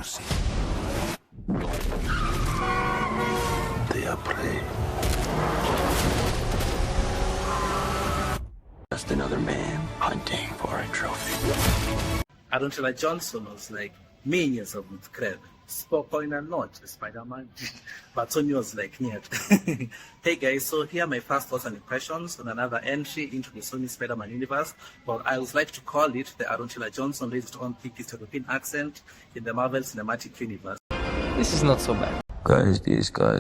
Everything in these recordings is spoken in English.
mercy. They are prey. Just another man hunting for a trophy. Angela Johnson was like millions of with Kraven. Spoken and not Spiderman, but Tony was like, "Нет." Hey guys, so here are my first thoughts and impressions on another entry into the Sony Spider-Man universe, but I would like to call it the Angela Johnson based on thick European accent in the Marvel Cinematic Universe. This is not so bad. Guys, bro.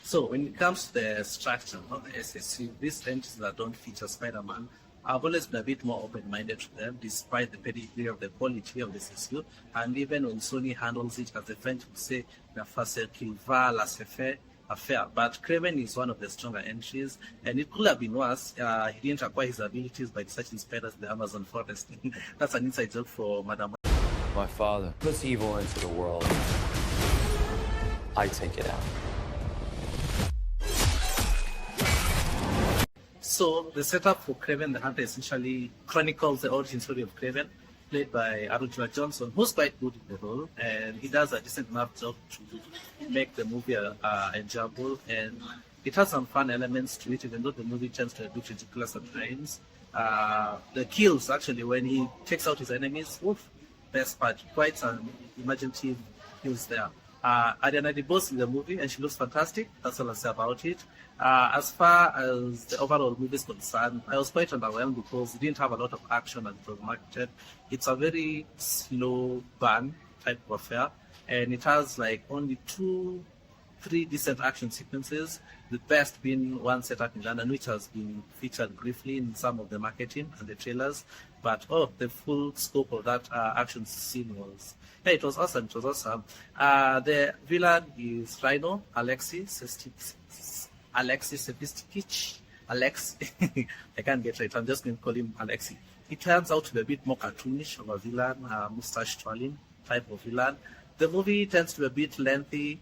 So when it comes to the structure of the SSU, these entries that don't feature Spider-Man, I've always been a bit more open-minded to them, despite the pedigree of the quality of the SSU, and even when Sony handles it, as the French would say, la face qui va la se fait affair. But Kraven is one of the stronger entries, and it could have been worse. He didn't acquire his abilities by searching spiders in the Amazon forest. That's an inside joke for Madame. My father puts evil into the world. I take it out. So the setup for Kraven the Hunter essentially chronicles the origin story of Kraven, played by Angela Johnson, who's quite good in the role, and he does a decent enough job to make the movie enjoyable, and it has some fun elements to it, even though the movie tends to be ridiculous at times. The kills, actually, when he takes out his enemies, best part, quite some imaginative kills there. Ariana DeBose in the movie, and she looks fantastic. That's all I'll say about it. As far as the overall movie is concerned, I was quite underwhelmed because it didn't have a lot of action as it was marketed. It's a very slow burn type of affair, and it has like only 2-3 decent action sequences. The best being one set up in London, which has been featured briefly in some of the marketing and the trailers. But the full scope of that action scene was, it was awesome. It was awesome. The villain is Rhino, Alexei Sevastopich. Alex, I can't get it. I'm just going to call him Alexei. He turns out to be a bit more cartoonish of a villain, mustache twirling type of villain. The movie tends to be a bit lengthy,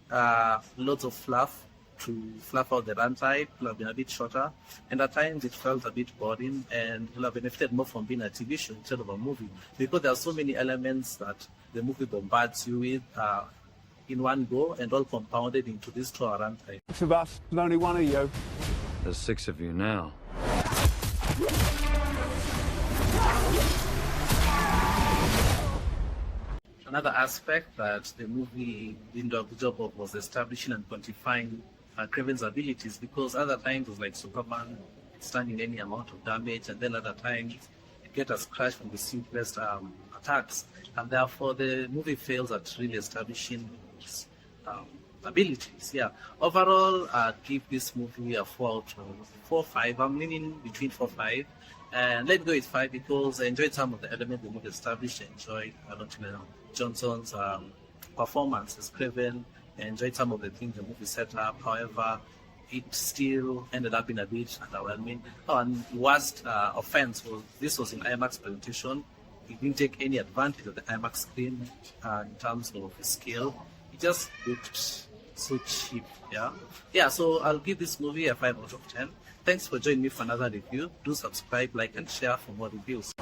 lots of fluff to fluff out the runtime. Could have been a bit shorter, and at times it felt a bit boring, and would have benefited more from being a TV show instead of a movie, because there are so many elements that the movie bombards you with in one go, and all compounded into this 2-hour runtime. It's about only one of you. There's 6 of you now. Another aspect that the movie didn't do a good job of was establishing and quantifying Kraven's abilities, because other times it was like Superman standing any amount of damage, and then other times it get us crushed from the simplest attacks, and therefore the movie fails at really establishing his abilities. Yeah. Overall, I'd give this movie a 4 out of 4-5. I'm leaning between 4-5. And let me go with 5 because I enjoyed some of the elements the movie established. I enjoyed Angela Johnson's performance as Kraven. I enjoyed some of the things the movie set up. However, it still ended up in a bit underwhelming. And worst offense was this was in IMAX presentation. It didn't take any advantage of the IMAX screen in terms of scale. It just looked so cheap. Yeah. So I'll give this movie a 5 out of 10. Thanks for joining me for another review. Do subscribe, like, and share for more reviews.